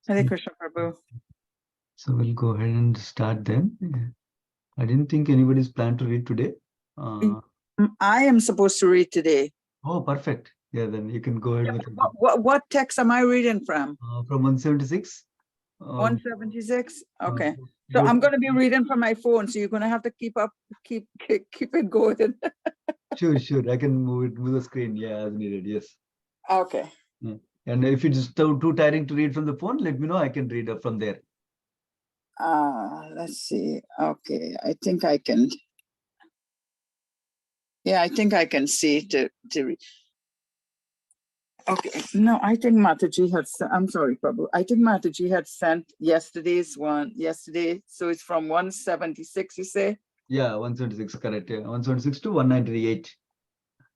Hare Krishna, Prabhu. So we'll go ahead and start then. I didn't think anybody's planned to read today. I am supposed to read today. Oh, perfect. Yeah, then you can go ahead with it. What text am I reading from? From 176. 176. Okay. So I'm going to be reading from my phone. So you're going to have to keep it going. Sure. I can move the screen. Yeah, as needed. Yes. Okay. Yeah. And if it's too tiring to read from the phone, let me know. I can read from there. Let's see. Okay. I think I can. Yeah, I think I can see to read. Okay. No, I think Mataji had, I'm sorry, Prabhu. I think Mataji had sent yesterday's one yesterday. So it's from 176, you say? Yeah, 176, correct. Yeah. 176 to 198.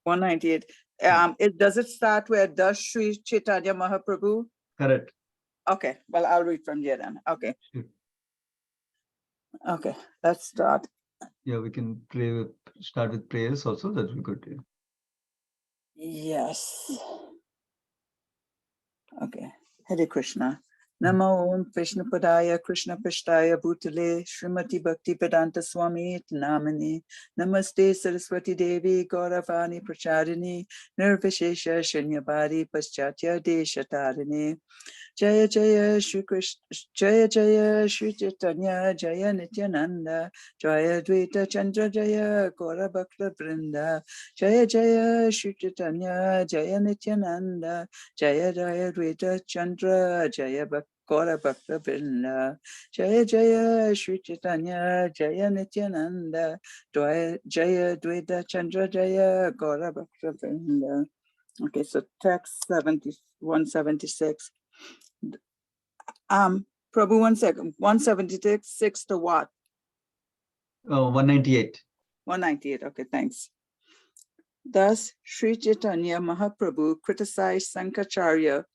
198. Does it start where does Sri Chaitanya Mahaprabhu? Correct. Okay. Well, I'll read from there then. Okay. Sure. Okay. Let's start. Yeah, we can start with prayers also. That will be good. Yes. Okay. Hare Krishna. Namo Om Krishna Padaya Krishna Pishtaya Bhutale Srimati Bhakti Vedanta Swami Namani Namaste Saraswati Devi Gauravani Pracharini Nirvishesha Shanyabadi Paschatya Deshatarine Jaya Jaya Shri Krishna Jaya Jaya Shri Chaitanya Jaya Nityananda Jaya Dvaita Chandra Jaya Gaura Bhakta Vrinda Jaya Jaya Shri Chaitanya Jaya Nityananda Jaya Jaya Dvaita Chandra Jaya Gaura Bhakta Vrinda Jaya Jaya Shri Chaitanya Jaya Nityananda Jaya Dvaita Chandra Jaya Gaura Bhakta Vrinda. Okay, so text 176. Prabhu, 1 second. 176 to what? 198. 198. Okay, thanks. Thus, Sri Chaitanya Mahaprabhu criticized Sankaracharya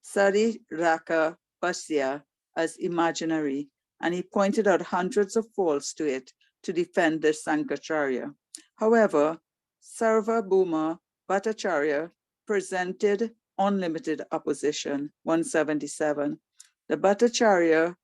Sariraka Pasya as imaginary, and he pointed out hundreds of faults to it to defend the Sankaracharya. However, Sarvabhauma Bhattacharya presented unlimited opposition. 177. The Bhattacharya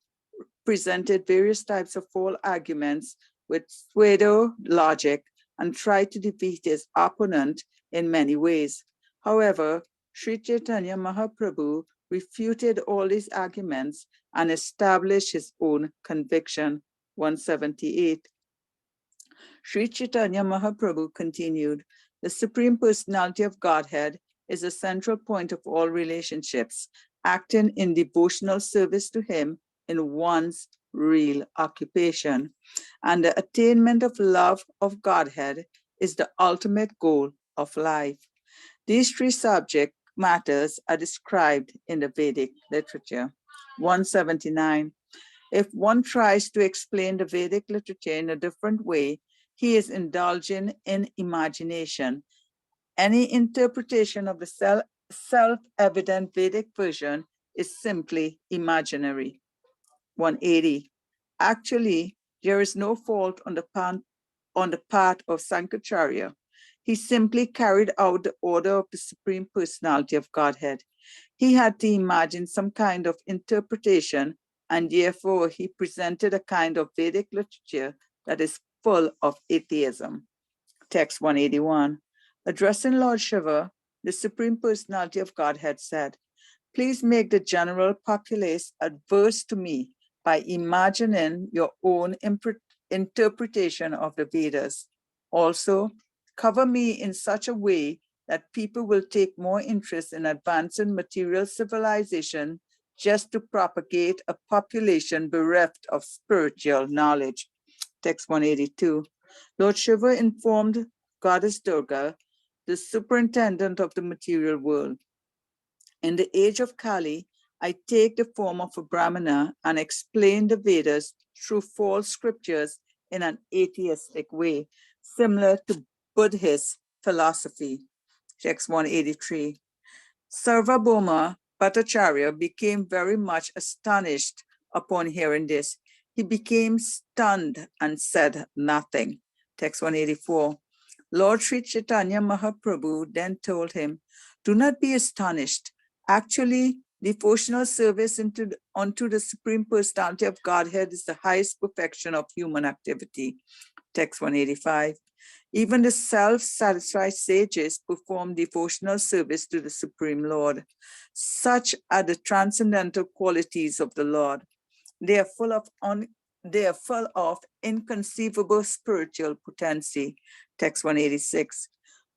presented various types of false arguments with pseudo logic and tried to defeat his opponent in many ways. However, Sri Chaitanya Mahaprabhu refuted all these arguments and established his own conviction. 178. Sri Chaitanya Mahaprabhu continued, the Supreme Personality of Godhead is a central point of all relationships, acting in devotional service to him in one's real occupation. And the attainment of love of Godhead is the ultimate goal of life. These three subject matters are described in the Vedic literature. 179. If one tries to explain the Vedic literature in a different way, he is indulging in imagination. Any interpretation of the self-evident Vedic version is simply imaginary. 180. Actually, there is no fault on the part of Sankaracharya. He simply carried out the order of the Supreme Personality of Godhead. He had to imagine some kind of interpretation, and therefore he presented a kind of Vedic literature that is full of atheism. Text 181. Addressing Lord Shiva, the Supreme Personality of Godhead said, please make the general populace adverse to me by imagining your own interpretation of the Vedas. Also, cover me in such a way that people will take more interest in advancing material civilization just to propagate a population bereft of spiritual knowledge. Text 182. Lord Shiva informed Goddess Durga, the superintendent of the material world, in the age of Kali, I take the form of a Brahmana and explain the Vedas through false scriptures in an atheistic way, similar to Buddhist philosophy. Text 183. Sarvabhauma Bhattacharya became very much astonished upon hearing this. He became stunned and said nothing. Text 184. Lord Sri Chaitanya Mahaprabhu then told him, do not be astonished. Actually, Devotional service unto the Supreme Personality of Godhead is the highest perfection of human activity. Text 185. Even the self-satisfied sages perform devotional service to the Supreme Lord. Such are the transcendental qualities of the Lord. They are full of inconceivable spiritual potency. Text 186.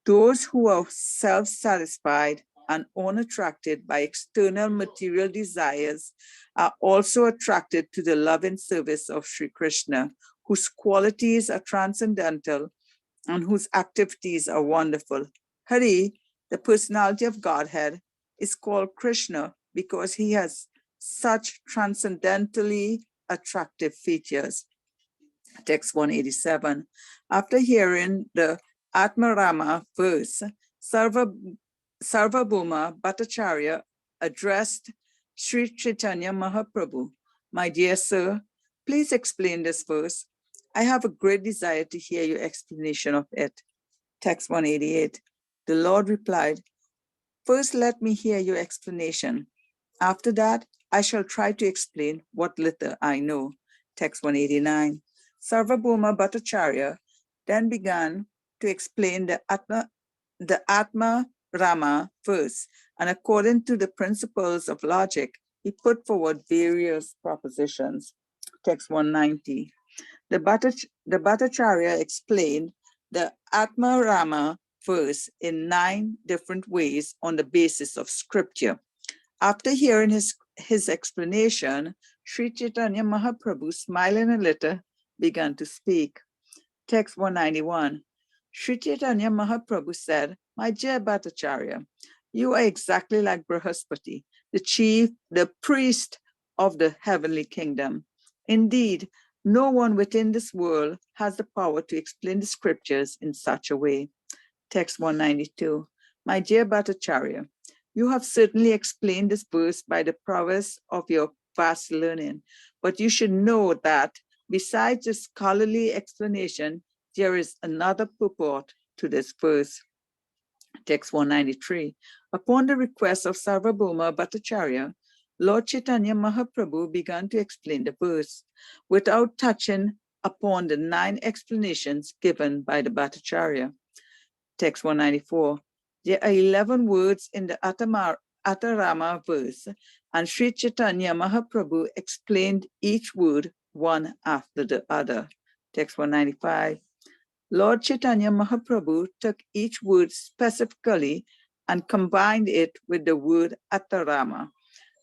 Those who are self-satisfied and unattracted by external material desires are also attracted to the love and service of Sri Krishna, whose qualities are transcendental and whose activities are wonderful. Hari, the personality of Godhead, is called Krishna because he has such transcendentally attractive features. Text 187. After hearing the Atmarama verse, Sarvabhauma Bhattacharya addressed Sri Chaitanya Mahaprabhu. My dear sir, please explain this verse. I have a great desire to hear your explanation of it. Text 188. The Lord replied, first let me hear your explanation. After that, I shall try to explain what little I know. Text 189. Sarvabhauma Bhattacharya then began to explain the Atma Rama verse, and according to the principles of logic, he put forward various propositions. Text 190. The Bhattacharya explained the Atma Rama verse in 9 different ways on the basis of scripture. After hearing his explanation, Sri Chaitanya Mahaprabhu, smiling a little, began to speak. Text 191. Sri Chaitanya Mahaprabhu said, my dear Bhattacharya, you are exactly like Brihaspati, the priest of the heavenly kingdom. Indeed, no one within this world has the power to explain the scriptures in such a way. Text 192. My dear Bhattacharya, you have certainly explained this verse by the prowess of your vast learning, but you should know that besides the scholarly explanation, there is another purport to this verse. Text 193. Upon the request of Sarvabhauma Bhattacharya, Lord Chaitanya Mahaprabhu began to explain the verse without touching upon the 9 explanations given by the Bhattacharya. Text 194. There are 11 words in the Atharama verse, and Sri Chaitanya Mahaprabhu explained each word one after the other. Text 195. Lord Chaitanya Mahaprabhu took each word specifically and combined it with the word Atharama.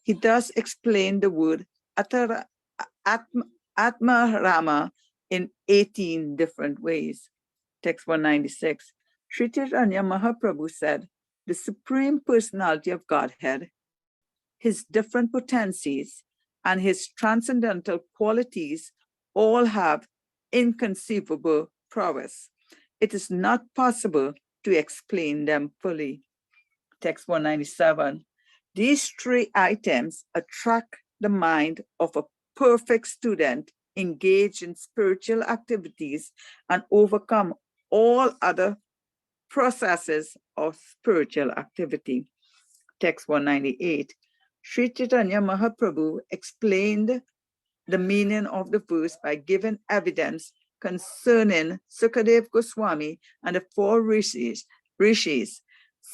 He thus explained the word Atmarama in 18 different ways. Text 196. Sri Chaitanya Mahaprabhu said, the Supreme Personality of Godhead, his different potencies, and his transcendental qualities all have inconceivable prowess. It is not possible to explain them fully. Text 197. These 3 items attract the mind of a perfect student engaged in spiritual activities and overcome all other processes of spiritual activity. Text 198. Sri Chaitanya Mahaprabhu explained the meaning of the verse by giving evidence concerning Sukadev Goswami and the 4 rishis,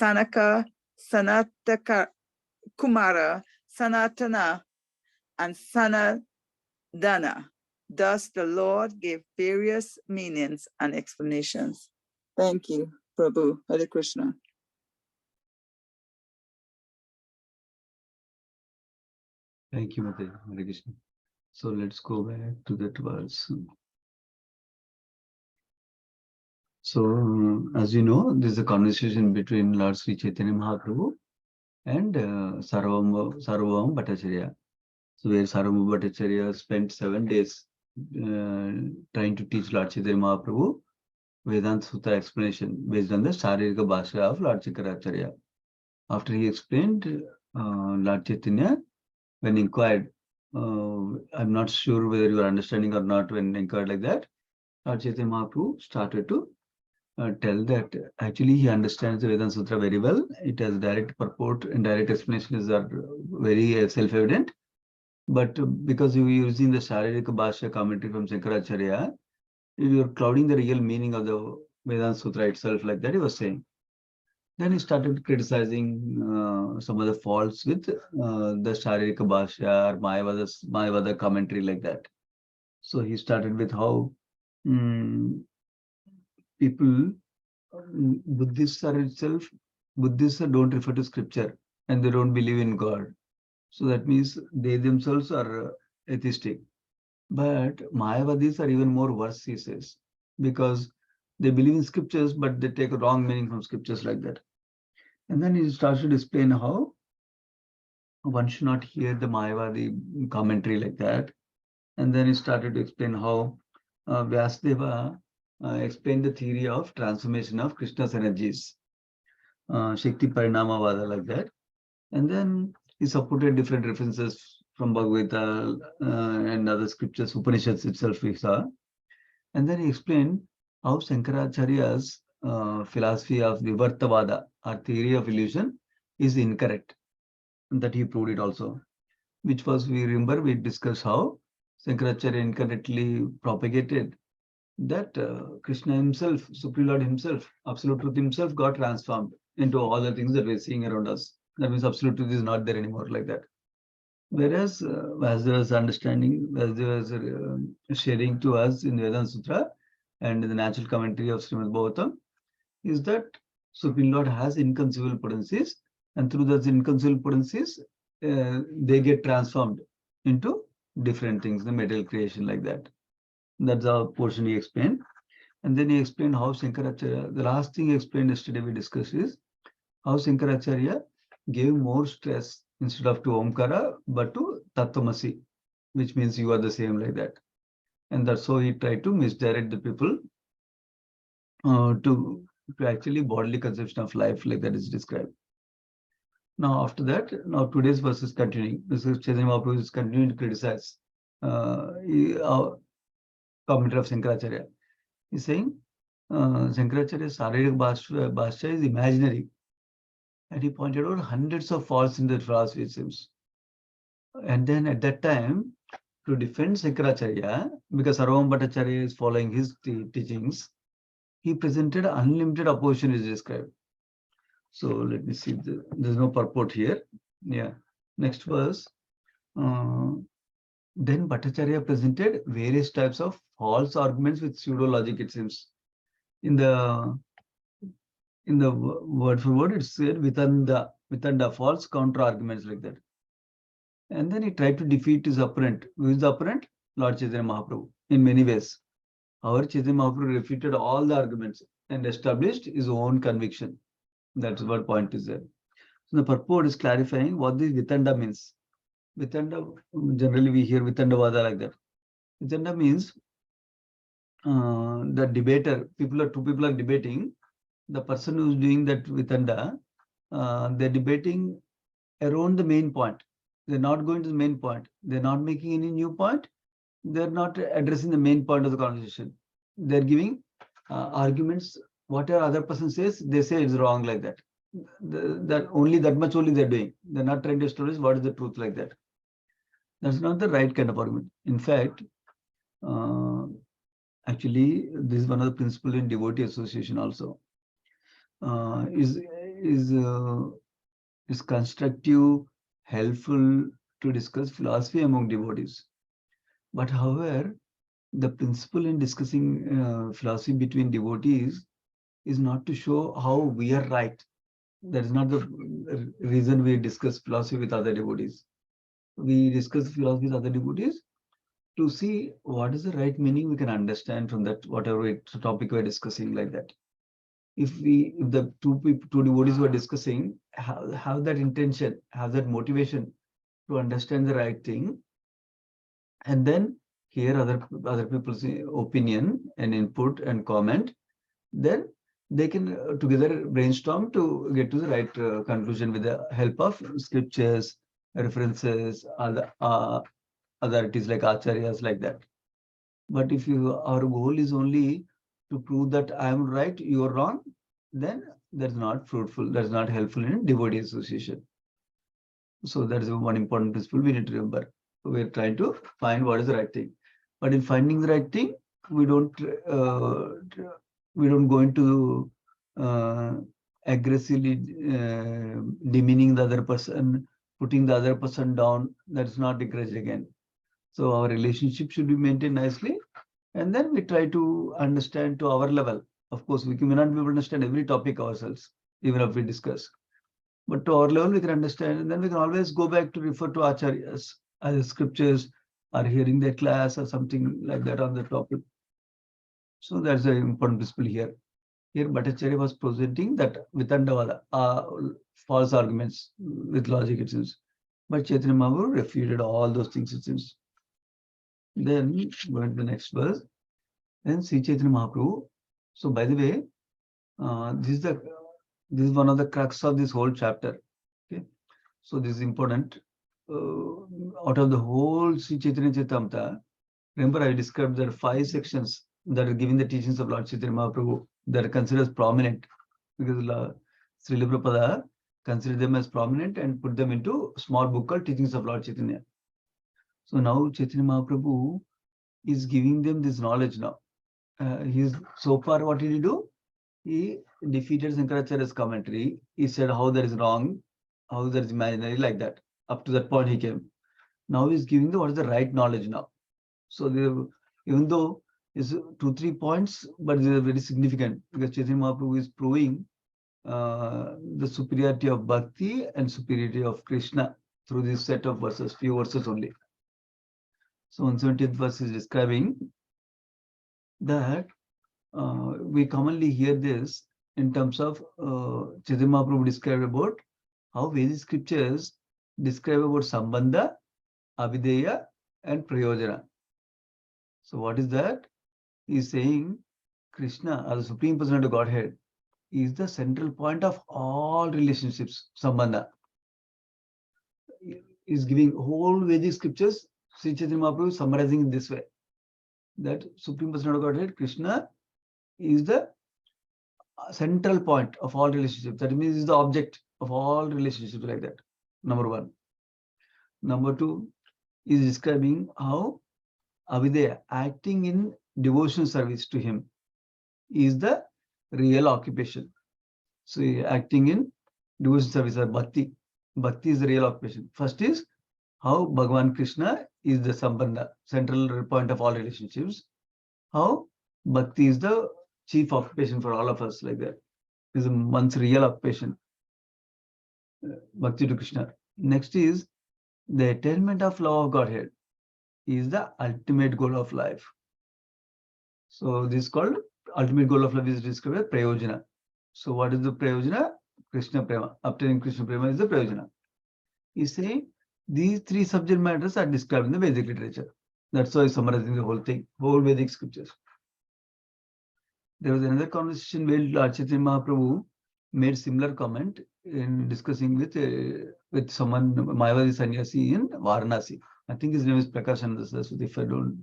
Sanaka, Sanataka, Kumara, Sanatana, and Sanadana. Thus, the Lord gave various meanings and explanations. Thank you, Prabhu. Hare Krishna. Thank you, Madhya. Hare Krishna. So let's go back to that verse. So, as you know, this is a conversation between Lord Sri Chaitanya Mahaprabhu and Sarvabhauma Bhattacharya. So, where Sarvabhauma Bhattacharya spent 7 days trying to teach Lord Chaitanya Mahaprabhu Vedanta Sutra explanation based on the Sharirika Bhasha of Lord Shankaracharya. After he explained, Lord Chaitanya, when inquired, I'm not sure whether you are understanding or not when inquired like that, Lord Chaitanya Mahaprabhu started to tell that actually he understands the Vedanta Sutra very well. It has direct purport and direct explanations are very self-evident. But because you are using the Sharirika Bhashya commentary from Shankaracharya, you are clouding the real meaning of the Vedanta Sutra itself, like that he was saying. Then he started criticizing some of the faults with the Sharirika Bhashya or Mayavada commentary, like that. So he started with how people, Buddhists are itself, Buddhists don't refer to scripture and they don't believe in God. So that means they themselves are atheistic. But Mayavadis are even more worse, he says, because they believe in scriptures, but they take a wrong meaning from scriptures, like that. And then he starts to explain how one should not hear the Mayavadi commentary like that. And then he started to explain how Vyasdeva explained the theory of transformation of Krishna's energies, Shakti Parinamavada, like that. And then he supported different references from Bhagavad Gita and other scriptures, Upanishads itself we saw. And then he explained how Shankaracharya's philosophy of Vivartavada, or theory of illusion, is incorrect. And that he proved it also, which was, we remember, we discussed how Shankaracharya incorrectly propagated that Krishna himself, Supreme Lord himself, Absolute Truth himself got transformed into all the things that we're seeing around us. That means Absolute Truth is not there anymore, like that. Whereas Vasudeva's understanding, Vasudeva's sharing to us in Vedanta Sutra and in the natural commentary of Srimad Bhagavatam is that Supreme Lord has inconceivable potencies, and through those inconceivable potencies, they get transformed into different things, the material creation, like that. That's the portion he explained. And then he explained how Shankaracharya, the last thing he explained yesterday we discussed is how Shankaracharya gave more stress instead of to Omkara, but to Tattvamasi, which means you are the same, like that. And that's how he tried to misdirect the people to actually bodily conception of life, like that is described. Now, after that, now today's verse is continuing. This is Chaitanya Mahaprabhu is continuing to criticize commentary of Shankaracharya. He's saying Shankaracharya's Sharirik Bhashya is imaginary. And he pointed out hundreds of faults in the philosophy, it seems. And then at that time, to defend Shankaracharya, because Sarvam Bhattacharya is following his teachings, he presented unlimited opposition, is described. So let me see, there's no purport here. Yeah. Next verse. Then Bhattacharya presented various types of false arguments with pseudo logic, it seems. In the word for word, it said Vitanda, false counter arguments, like that. And then he tried to defeat his opponent. Who is the opponent? Lord Chaitanya Mahaprabhu, in many ways. Our Chaitanya Mahaprabhu refuted all the arguments and established his own conviction. That's what point is there. So the purport is clarifying what this Vitanda means. Vitanda, generally we hear Vitandavada like that. Vitanda means the debater, two people are debating. The person who's doing that Vitanda, they're debating around the main point. They're not going to the main point. They're not making any new point. They're not addressing the main point of the conversation. They're giving arguments. Whatever other person says, they say it's wrong, like that. That only that much only they're doing. They're not trying to establish what is the truth, like that. That's not the right kind of argument. In fact, actually, this is one of the principles in devotee association also. Is constructive, helpful to discuss philosophy among devotees. But however, the principle in discussing philosophy between devotees is not to show how we are right. That is not the reason we discuss philosophy with other devotees. We discuss philosophy with other devotees to see what is the right meaning we can understand from that, whatever topic we're discussing, like that. If the two devotees were discussing, have that intention, have that motivation to understand the right thing, and then hear other people's opinion and input and comment, then they can together brainstorm to get to the right conclusion with the help of scriptures, references, other authorities like acharyas, like that. But if our goal is only to prove that I am right, you are wrong, then that's not fruitful, that's not helpful in devotee association. So that is one important principle we need to remember. We are trying to find what is the right thing, but in finding the right thing, we don't go into aggressively demeaning the other person, putting the other person down. That's not encouraged again. So our relationship should be maintained nicely, and then we try to understand to our level. Of course, we may not be able to understand every topic ourselves, even if we discuss. But to our level, we can understand, and then we can always go back to refer to acharyas, either scriptures, or hearing their class, or something like that on the topic. So that's an important principle here. Here, Bhattacharya was presenting that Vitandavada, false arguments with logic, it seems. But Chaitanya Mahaprabhu refuted all those things, it seems. Then, going to the next verse. Then Sri Chaitanya Mahaprabhu. So, by the way, this is one of the crux of this whole chapter. Okay, so this is important. Out of the whole Sri Chaitanya Charitamrita, remember I described there are 5 sections that are giving the teachings of Lord Chaitanya Mahaprabhu that are considered as prominent, because Srila Prabhupada considered them as prominent and put them into a small book called Teachings of Lord Chaitanya. So now Chaitanya Mahaprabhu is giving them this knowledge now. So far, what did he do? He defeated Shankaracharya's commentary. He said how there is wrong, how there is imaginary, like that. Up to that point he came. Now he's giving what is the right knowledge now. So even though it's 2-3 points, but they are very significant, because Chaitanya Mahaprabhu is proving the superiority of Bhakti and superiority of Krishna through this set of verses, few verses only. So 170th verse is describing that we commonly hear this in terms of Chaitanya Mahaprabhu described about how Vedic scriptures describe about Sambandha, Abhideya, and Prayojana. So what is that? He is saying Krishna, as the Supreme Personality of Godhead, is the central point of all relationships, Sambandha. He is giving whole Vedic scriptures. Sri Chaitanya Mahaprabhu is summarizing in this way, that Supreme Personality of Godhead, Krishna, is the central point of all relationships. That means is the object of all relationships, like that. Number 1. Number 2 is describing how Avideya, acting in devotional service to him, is the real occupation. So acting in devotional service or bhakti. Bhakti is the real occupation. First is how Bhagavan Krishna is the Sambandha, central point of all relationships. How bhakti is the chief occupation for all of us, like that. Is one's real occupation. Bhakti to Krishna. Next is the attainment of love of Godhead is the ultimate goal of life. So this is called ultimate goal of life, is described as Prayojana. So what is the Prayojana? Krishna Prema. Obtaining Krishna Prema is the Prayojana. He's saying these 3 subject matters are described in the Vedic literature. That's why he's summarizing the whole thing, whole Vedic scriptures. There was another conversation where Lord Chaitanya Mahaprabhu made similar comment in discussing with someone, Mayavadi Sannyasi in Varanasi. I think his name is Prakashananda Saraswati. If I don't,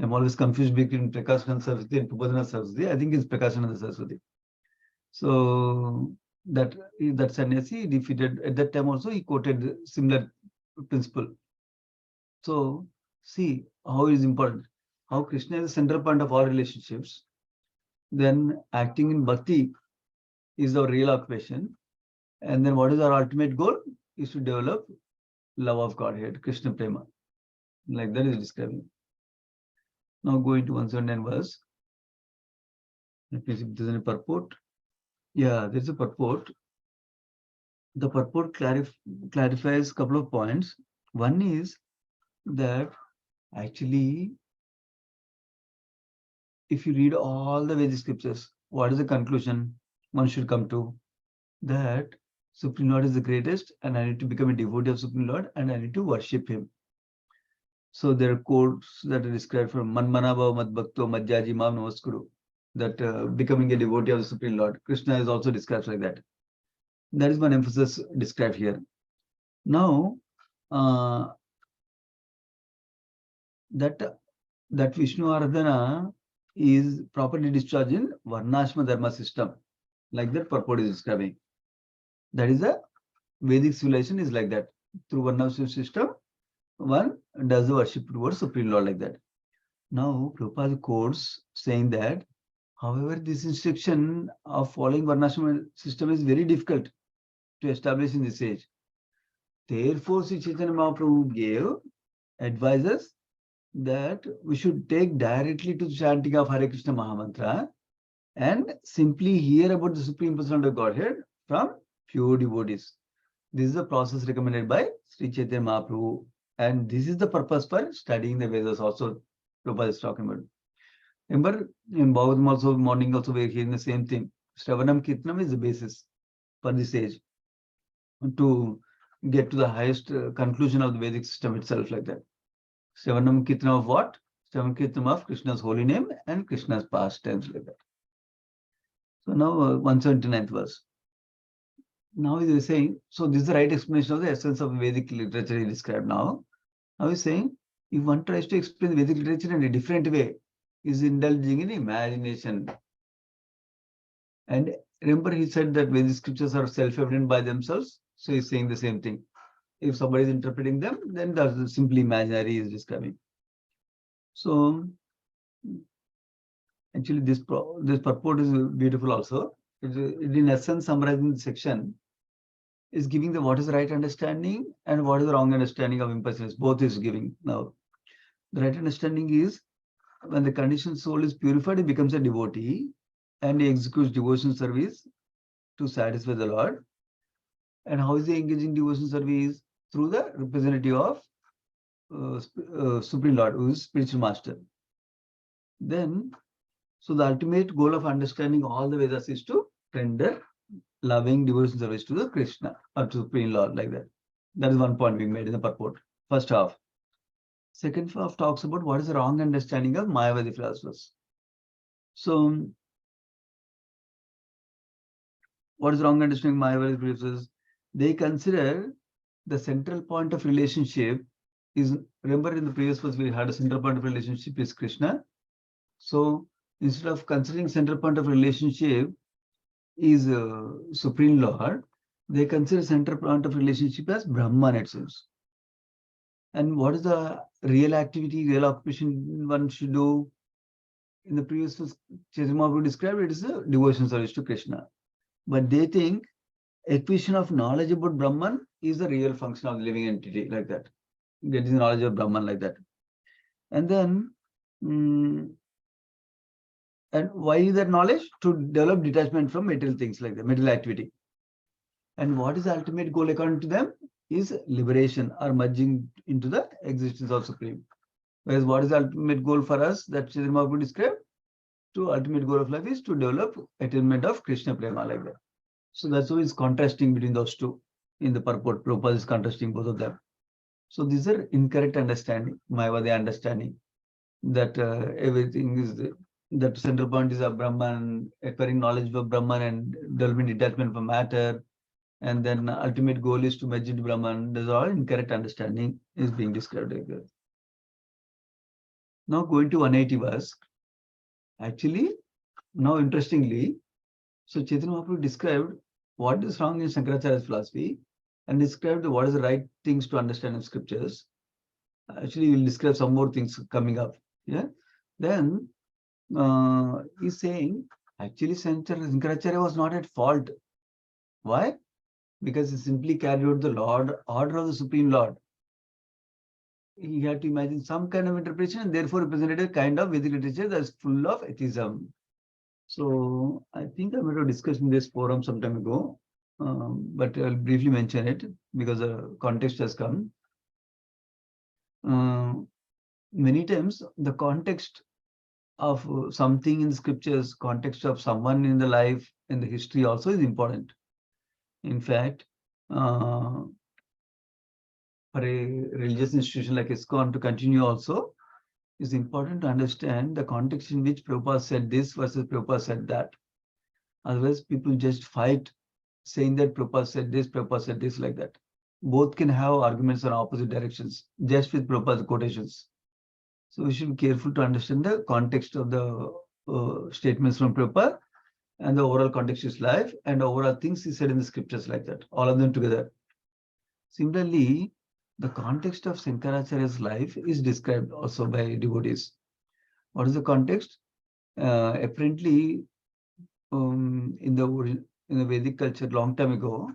I'm always confused between Prakashananda Saraswati and Pupadana Saraswati. I think it's Prakashananda Saraswati. So that sannyasi defeated, at that time also he quoted similar principle. So see how it is important, how Krishna is the central point of all relationships. Then acting in bhakti is our real occupation. And then what is our ultimate goal? Is to develop love of Godhead, Krishna Prema. Like that is describing. Now going to 179 verse. Let me see if there's any purport. Yeah, there's a purport. The purport clarifies a couple of points. One is that actually, if you read all the Vedic scriptures, what is the conclusion one should come to? That Supreme Lord is the greatest, and I need to become a devotee of Supreme Lord, and I need to worship him. So there are quotes that are described from Manmanabha Madbhakto Madhyaji Mam Namaskuru, that becoming a devotee of the Supreme Lord. Krishna is also described like that. That is one emphasis described here. Now, that Vishnu Aradhana is properly discharged in Varnashma Dharma system, like that purport is describing. That is a Vedic civilization is like that. Through Varnashma system, one does the worship towards Supreme Lord like that. Now, Prabhupada quotes saying that, however, this instruction of following Varnashma system is very difficult to establish in this age. Therefore, Sri Chaitanya Mahaprabhu gave advices that we should take directly to the chanting of Hare Krishna Mahamantra and simply hear about the Supreme Personality of Godhead from pure devotees. This is the process recommended by Sri Chaitanya Mahaprabhu, and this is the purpose for studying the Vedas also Prabhupada is talking about. Remember, in Bhagavatam also, morning also we are hearing the same thing. Shravanam Kirtanam is the basis for this age to get to the highest conclusion of the Vedic system itself like that. Shravanam Kirtanam of what? Shravanam Kirtanam of Krishna's holy name and Krishna's pastimes like that. So now 179th verse. Now he is saying, so this is the right explanation of the essence of Vedic literature he described now. Now he's saying, if one tries to explain the Vedic literature in a different way, is indulging in imagination. And remember, he said that Vedic scriptures are self-evident by themselves. So he's saying the same thing. If somebody is interpreting them, then that's simply imaginary is describing. So actually, this purport is beautiful also. It in essence, summarizing the section is giving the what is the right understanding and what is the wrong understanding of impersonation. Both is giving now. The right understanding is when the conditioned soul is purified, it becomes a devotee and he executes devotion service to satisfy the Lord. And how is he engaging devotion service? Through the representative of Supreme Lord, who is spiritual master. Then, so the ultimate goal of understanding all the Vedas is to render loving devotion service to the Krishna or to Supreme Lord, like that. That is one point being made in the purport. First half. Second half talks about what is the wrong understanding of Mayavadi philosophers. So, what is wrong understanding of Mayavadi philosophers? They consider the central point of relationship is, remember in the previous verse we had a central point of relationship is Krishna. So, instead of considering central point of relationship is Supreme Lord, they consider central point of relationship as Brahman itself. And what is the real activity, real occupation one should do? In the previous verse, Chaitanya Mahaprabhu described it is a devotion service to Krishna. But they think acquisition of knowledge about Brahman is the real function of the living entity, like that. Getting the knowledge of Brahman like that. And then, and why is that knowledge? To develop detachment from material things like that, material activity. And what is the ultimate goal according to them? Is liberation or merging into the existence of Supreme. Whereas what is the ultimate goal for us that Chaitanya Mahaprabhu described? To ultimate goal of life is to develop attainment of Krishna Prema like that. So that's why it's contrasting between those two. In the purport, Prabhupada is contrasting both of them. So these are incorrect understanding, Mayavadi understanding, that everything is, that central point is a Brahman, acquiring knowledge of Brahman and developing detachment from matter. And then ultimate goal is to merge into Brahman. There's all incorrect understanding is being described like that. Now going to 180 verse. Actually, now interestingly, so Chaitanya Mahaprabhu described what is wrong in Shankaracharya's philosophy and described what is the right things to understand in scriptures. Actually, we'll describe some more things coming up. Yeah. Then he's saying actually Shankaracharya was not at fault. Why? Because he simply carried out the order of the Supreme Lord. He had to imagine some kind of interpretation and therefore represented a kind of Vedic literature that's full of atheism. So I think I might have discussed in this forum some time ago, but I'll briefly mention it because the context has come. Many times the context of something in the scriptures, context of someone in the life, in the history also is important. In fact, for a religious institution like ISKCON to continue also, it's important to understand the context in which Prabhupada said this versus Prabhupada said that. Otherwise, people just fight saying that Prabhupada said this like that. Both can have arguments on opposite directions, just with Prabhupada's quotations. So we should be careful to understand the context of the statements from Prabhupada, and the overall context is life, and overall things he said in the scriptures like that, all of them together. Similarly, the context of Shankaracharya's life is described also by devotees. What is the context? Apparently, in the Vedic culture, long time ago,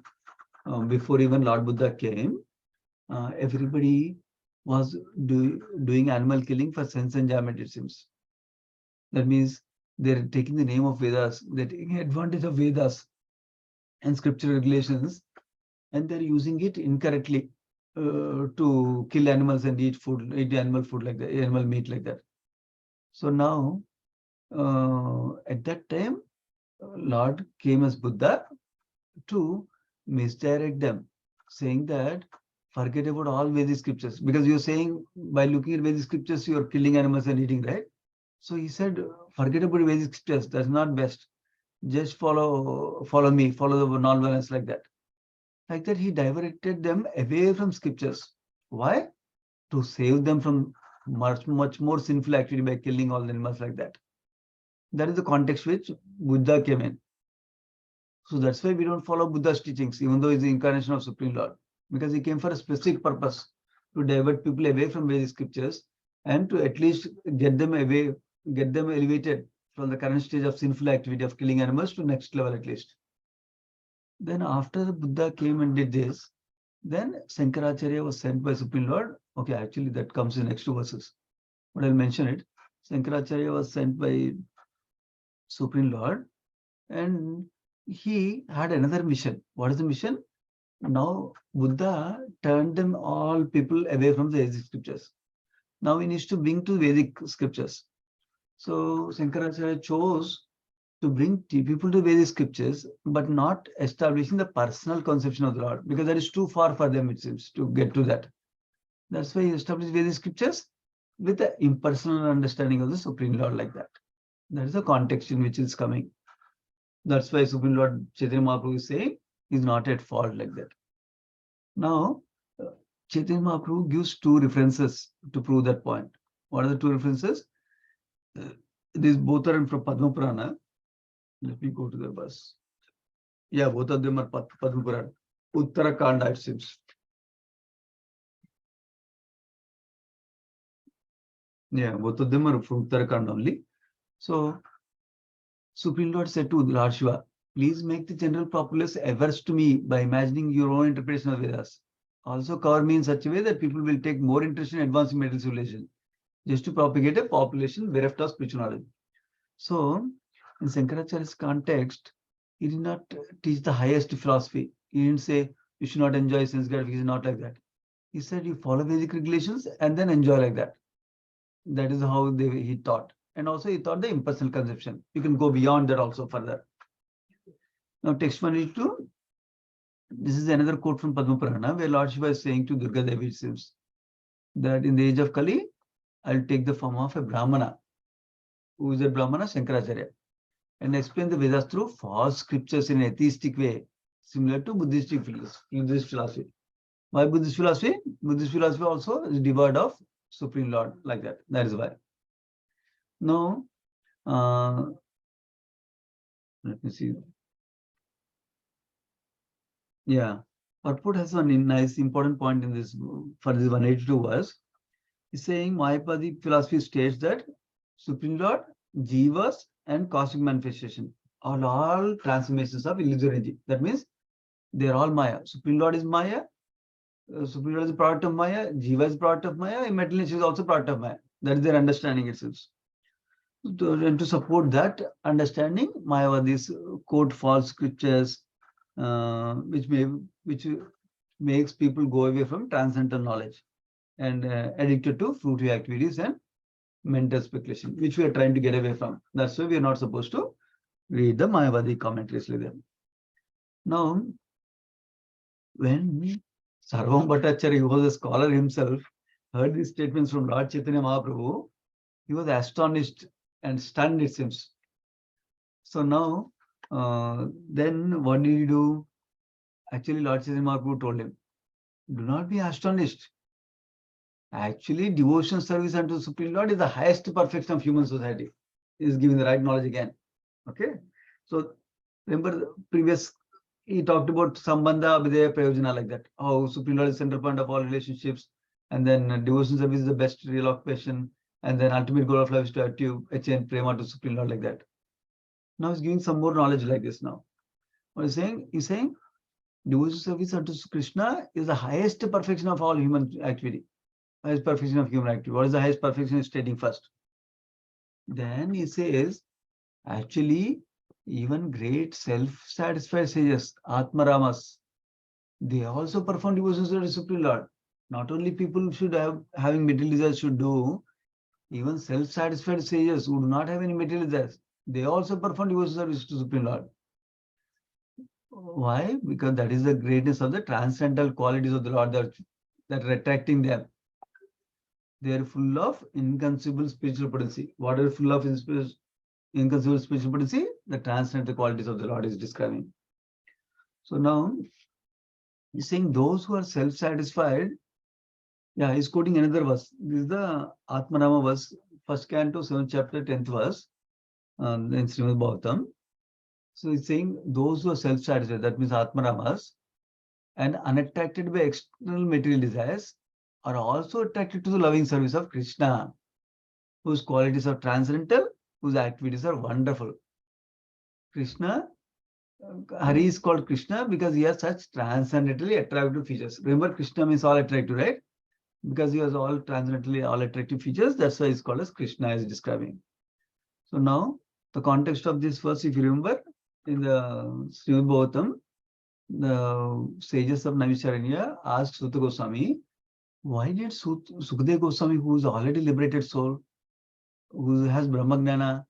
before even Lord Buddha came, everybody was doing animal killing for sense enjoyment, it seems. That means they're taking the name of Vedas, they're taking advantage of Vedas and scriptural regulations, and they're using it incorrectly to kill animals and eat animal food like that, animal meat like that. So now, at that time, Lord came as Buddha to misdirect them, saying that forget about all Vedic scriptures, because you're saying by looking at Vedic scriptures, you're killing animals and eating, right? So he said, forget about Vedic scriptures, that's not best. Just follow me, follow the non-violence like that. Like that, he diverted them away from scriptures. Why? To save them from much more sinful activity by killing all the animals like that. That is the context which Buddha came in. So that's why we don't follow Buddha's teachings, even though he's the incarnation of Supreme Lord, because he came for a specific purpose, to divert people away from Vedic scriptures and to at least get them elevated from the current stage of sinful activity of killing animals to next level at least. Then after the Buddha came and did this, then Shankaracharya was sent by Supreme Lord. Okay, actually that comes in next two verses, but I'll mention it. Shankaracharya was sent by Supreme Lord, and he had another mission. What is the mission? Now Buddha turned them all people away from the Vedic scriptures. Now he needs to bring to Vedic scriptures. So Shankaracharya chose to bring people to Vedic scriptures, but not establishing the personal conception of the Lord, because that is too far for them, it seems, to get to that. That's why he established Vedic scriptures with the impersonal understanding of the Supreme Lord like that. That is the context in which it's coming. That's why Supreme Lord Chaitanya Mahaprabhu is saying he's not at fault like that. Now, Chaitanya Mahaprabhu gives two references to prove that point. What are the two references? These both are from Padma Purana. Let me go to the verse. Yeah, both of them are Padma Purana. Uttarakanda, it seems. Yeah, both of them are from Uttarakanda only. So, Supreme Lord said to Lord Shiva, please make the general populace averse to me by imagining your own interpretation of Vedas. Also cover me in such a way that people will take more interest in advancing material civilization, just to propagate a population bereft of spiritual knowledge. So, in Shankaracharya's context, he did not teach the highest philosophy. He didn't say you should not enjoy sense gratification, not like that. He said you follow Vedic regulations and then enjoy like that. That is how he taught. And also he taught the impersonal conception. You can go beyond that also further. Now text 182. This is another quote from Padma Purana where Lord Shiva is saying to Durga Devi, it seems, that in the age of Kali, I'll take the form of a Brahmana. Who is a Brahmana? Shankaracharya. And explain the Vedas through false scriptures in an atheistic way, similar to Buddhist philosophy. Why Buddhist philosophy? Buddhist philosophy also is devoid of Supreme Lord, like that. That is why. Now, let me see. Yeah, Purport has one nice important point in this for this 182 verse. He's saying Mayapadi philosophy states that Supreme Lord, Jivas, and cosmic manifestation are all transformations of illusory energy. That means they're all Maya. Supreme Lord is Maya. Supreme Lord is a product of Maya. Jiva is a product of Maya. And material nature is also a product of Maya. That is their understanding itself. And to support that understanding, Mayavadis quote false scriptures, which makes people go away from transcendental knowledge and addicted to fruitive activities and mental speculation, which we are trying to get away from. That's why we are not supposed to read the Mayavadi commentaries like that. Now, when Sarvam Bhattacharya, who was a scholar himself, heard these statements from Lord Chaitanya Mahaprabhu, he was astonished and stunned, it seems. So now, then what did he do? Actually, Lord Chaitanya Mahaprabhu told him, do not be astonished. Actually, devotion service unto the Supreme Lord is the highest perfection of human society. is giving the right knowledge again. Okay. So remember the previous, he talked about Sambandha, Abhidaya, Prayojana, like that. How Supreme Lord is central point of all relationships. And then devotion service is the best real occupation. And then ultimate goal of life is to achieve prema to Supreme Lord, like that. Now he's giving some more knowledge like this now. What he's saying? He's saying devotion service unto Krishna is the highest perfection of all human activity. Highest perfection of human activity. What is the highest perfection? Is stating first. Then he says, actually, even great self-satisfied sages, Atmaramas, they also perform devotion to the Supreme Lord. Not only people should having material desires should do, even self-satisfied sages who do not have any material desires, they also perform devotion service to Supreme Lord. Why? Because that is the greatness of the transcendental qualities of the Lord that are attracting them. They are full of inconceivable spiritual potency. What are full of inconceivable spiritual potency? The transcendental qualities of the Lord is describing. So now he's saying those who are self-satisfied. Yeah, he's quoting another verse. This is the Atmanama verse, 1st canto, 7th chapter, 10th verse, in Srimad Bhagavatam. So he's saying those who are self-satisfied, that means Atmanamas, and unattracted by external material desires, are also attracted to the loving service of Krishna, whose qualities are transcendental, whose activities are wonderful. Krishna, Hari is called Krishna because he has such transcendentally attractive features. Remember, Krishna means all attractive, right? Because he has all transcendentally all attractive features, that's why he's called as Krishna, is describing. So now, the context of this verse, if you remember, in the Srimad Bhagavatam, the sages of Naimisharanya asked Suta Goswami, why did Sukadeva Goswami, who is already liberated soul, who has Brahmagnana,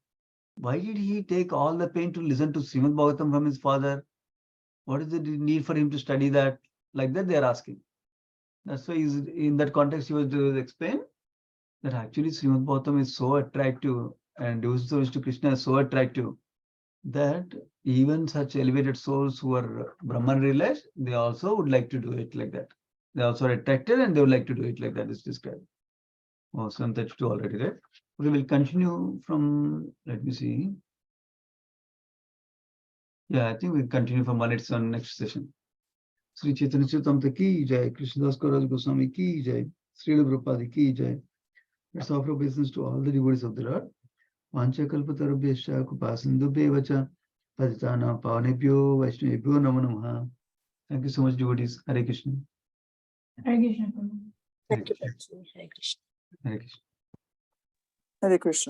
why did he take all the pain to listen to Srimad Bhagavatam from his father? What is the need for him to study that? Like that they are asking. That's why in that context he was to explain that actually Srimad Bhagavatam is so attractive and devotion to Krishna is so attractive that even such elevated souls who are Brahman realized, they also would like to do it like that. They also are attracted and they would like to do it like that is described. Oh, 732 already, right? We will continue from, let me see. Yeah, I think we'll continue from 187 next session. Sri Chaitanya Charitamrita ki jai, Krishnadas Kaviraj Goswami ki jai, Srila Prabhupada ki jai. Let's offer obeisance to all the devotees of the Lord. Vancha kalpatarabhyascha kupasindubhyevacha patitana pavanebhyo vaishnavebhyo namo namaha. Thank you so much, devotees. Hare Krishna. Hare Krishna. Thank you, Prabhuji. Hare Krishna. Hare Krishna. Hare Krishna.